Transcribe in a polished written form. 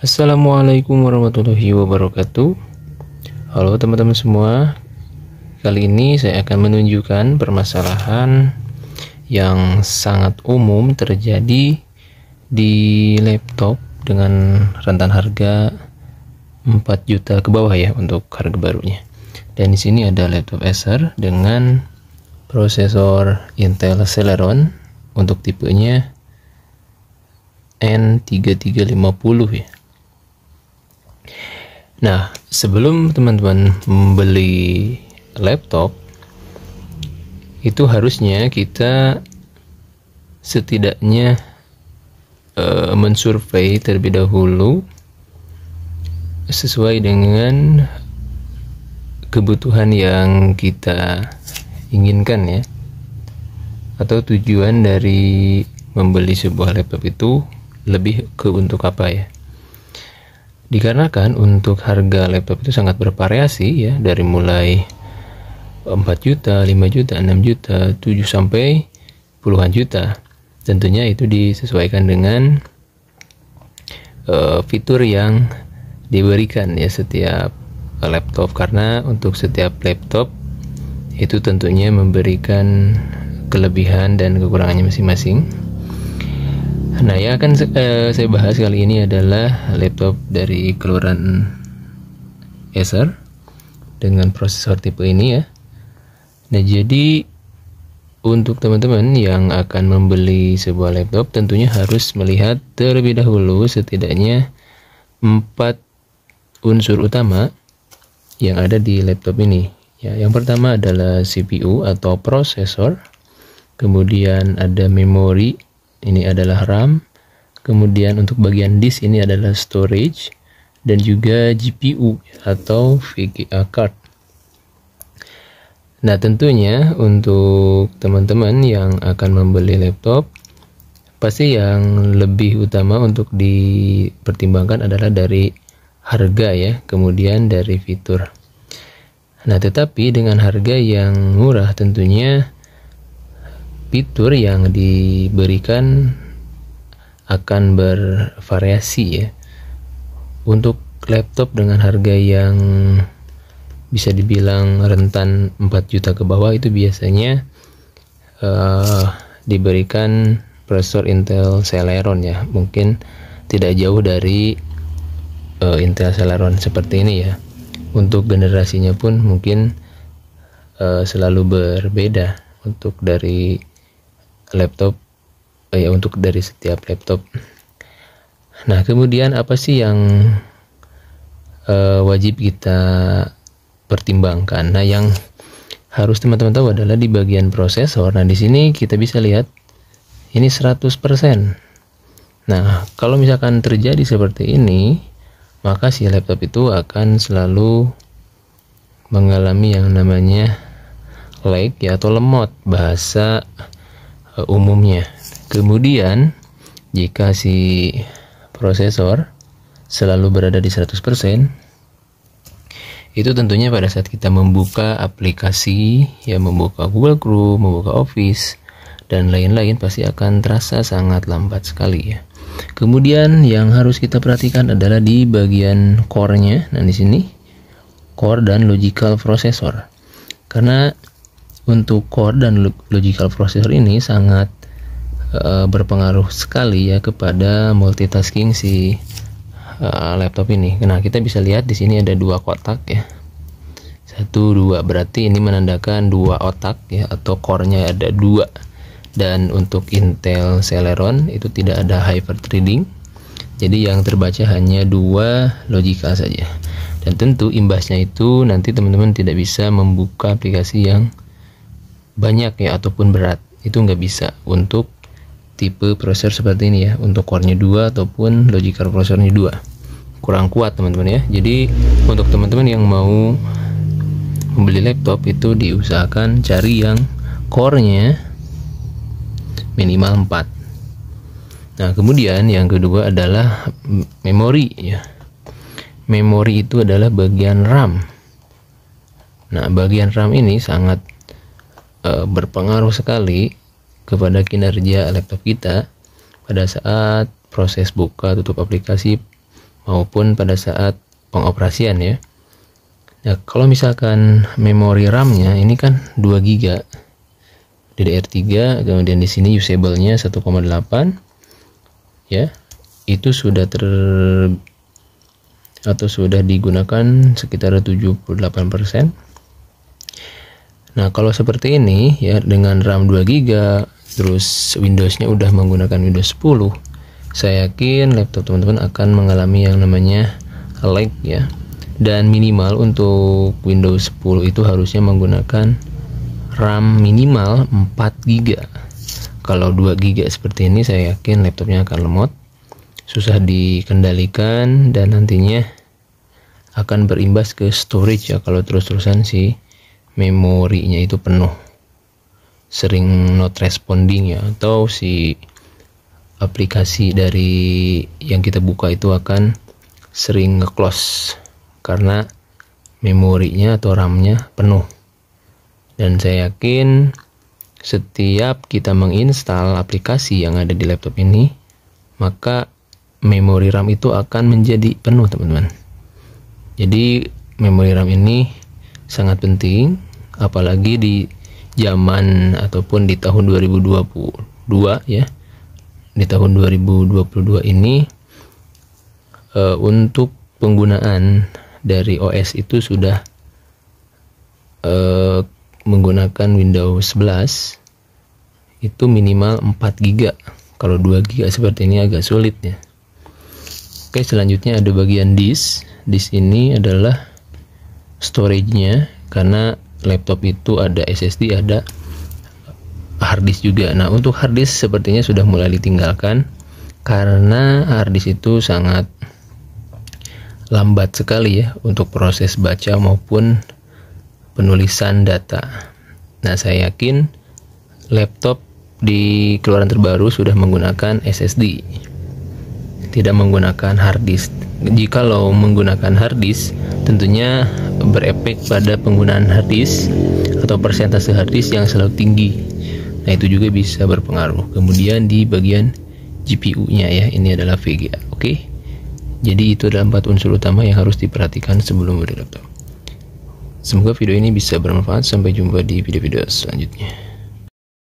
Assalamualaikum warahmatullahi wabarakatuh. Halo teman-teman semua. Kali ini saya akan menunjukkan permasalahan yang sangat umum terjadi di laptop dengan rentan harga 4 juta ke bawah ya untuk harga barunya. Dan di sini ada laptop Acer dengan prosesor Intel Celeron untuk tipenya N3350 ya. Nah, sebelum teman-teman membeli laptop, itu harusnya kita setidaknya mensurvei terlebih dahulu sesuai dengan kebutuhan yang kita inginkan ya, atau tujuan dari membeli sebuah laptop itu lebih ke untuk apa ya. Dikarenakan untuk harga laptop itu sangat bervariasi ya, dari mulai 4 juta, 5 juta, 6 juta, 7 sampai puluhan juta. Tentunya itu disesuaikan dengan fitur yang diberikan ya setiap laptop, karena untuk setiap laptop itu tentunya memberikan kelebihan dan kekurangannya masing-masing. Nah, yang akan saya bahas kali ini adalah laptop dari keluaran Acer dengan prosesor tipe ini ya. Nah, jadi untuk teman-teman yang akan membeli sebuah laptop tentunya harus melihat terlebih dahulu setidaknya 4 unsur utama yang ada di laptop ini ya. Yang pertama adalah CPU atau prosesor, kemudian ada memori, ini adalah RAM, kemudian untuk bagian disk ini adalah storage, dan juga GPU atau VGA card. Nah, tentunya untuk teman-teman yang akan membeli laptop, pasti yang lebih utama untuk dipertimbangkan adalah dari harga ya, kemudian dari fitur. Nah, tetapi dengan harga yang murah tentunya fitur yang diberikan akan bervariasi ya. Untuk laptop dengan harga yang bisa dibilang rentan 4 juta ke bawah itu biasanya diberikan prosesor Intel Celeron ya. Mungkin tidak jauh dari Intel Celeron seperti ini ya. Untuk generasinya pun mungkin selalu berbeda untuk dari laptop ya, untuk dari setiap laptop. Nah, kemudian apa sih yang wajib kita pertimbangkan? Nah, yang harus teman-teman tahu adalah di bagian prosesor. Nah, di sini kita bisa lihat ini 100%. Nah, kalau misalkan terjadi seperti ini, maka si laptop itu akan selalu mengalami yang namanya lag ya, atau lemot bahasa umumnya. Kemudian jika si prosesor selalu berada di 100%, itu tentunya pada saat kita membuka aplikasi ya, membuka Google Chrome, membuka Office dan lain-lain, pasti akan terasa sangat lambat sekali ya. Kemudian yang harus kita perhatikan adalah di bagian core-nya. Nah, di sini core dan logical processor. Karena untuk core dan logical processor ini sangat berpengaruh sekali ya kepada multitasking si laptop ini. Nah, kita bisa lihat di sini ada 2 kotak ya. 1, 2, berarti ini menandakan 2 otak ya, atau core-nya ada 2. Dan untuk Intel Celeron itu tidak ada hyperthreading. Jadi yang terbaca hanya 2 logical saja. Dan tentu imbasnya itu nanti teman-teman tidak bisa membuka aplikasi yang banyak ya ataupun berat. Itu nggak bisa untuk tipe prosesor seperti ini ya. Untuk core-nya 2 ataupun logical prosesornya 2 kurang kuat teman-teman ya. Jadi untuk teman-teman yang mau membeli laptop itu diusahakan cari yang core-nya minimal 4. Nah, kemudian yang kedua adalah memori ya. Memori itu adalah bagian RAM. Nah, bagian RAM ini sangat berpengaruh sekali kepada kinerja laptop kita pada saat proses buka tutup aplikasi maupun pada saat pengoperasian ya. Nah, kalau misalkan memori RAM-nya ini kan 2 GB DDR3, kemudian di sini usable-nya 1,8 ya. Itu sudah sudah digunakan sekitar 78%. Nah, kalau seperti ini ya, dengan RAM 2 GB terus Windows-nya udah menggunakan Windows 10, saya yakin laptop teman-teman akan mengalami yang namanya lag ya. Dan minimal untuk Windows 10 itu harusnya menggunakan RAM minimal 4 GB. Kalau 2 GB seperti ini, saya yakin laptopnya akan lemot, susah dikendalikan, dan nantinya akan berimbas ke storage ya, kalau terus-terusan si memorinya itu penuh, sering not responding ya, atau si aplikasi dari yang kita buka itu akan sering nge-close karena memorinya atau RAM-nya penuh. Dan saya yakin setiap kita menginstal aplikasi yang ada di laptop ini, maka memori RAM itu akan menjadi penuh teman-teman. Jadi memori RAM ini sangat penting, apalagi di zaman ataupun di tahun 2022 ya. Di tahun 2022 ini untuk penggunaan dari OS itu sudah menggunakan Windows 11 itu minimal 4 GB. Kalau 2 GB seperti ini agak sulit ya. Oke, selanjutnya ada bagian disk. Disk ini adalah storage-nya, karena laptop itu ada SSD, ada hard disk juga. Nah, untuk hard disk sepertinya sudah mulai ditinggalkan karena hard disk itu sangat lambat sekali ya untuk proses baca maupun penulisan data. Nah, saya yakin laptop di keluaran terbaru sudah menggunakan SSD, tidak menggunakan hard disk. Jikalau menggunakan hard disk, tentunya berefek pada penggunaan hard disk atau persentase hard disk yang selalu tinggi. Nah, itu juga bisa berpengaruh. Kemudian di bagian GPU-nya ya, ini adalah VGA. Oke. Jadi itu adalah 4 unsur utama yang harus diperhatikan sebelum beli laptop. Semoga video ini bisa bermanfaat. Sampai jumpa di video-video selanjutnya.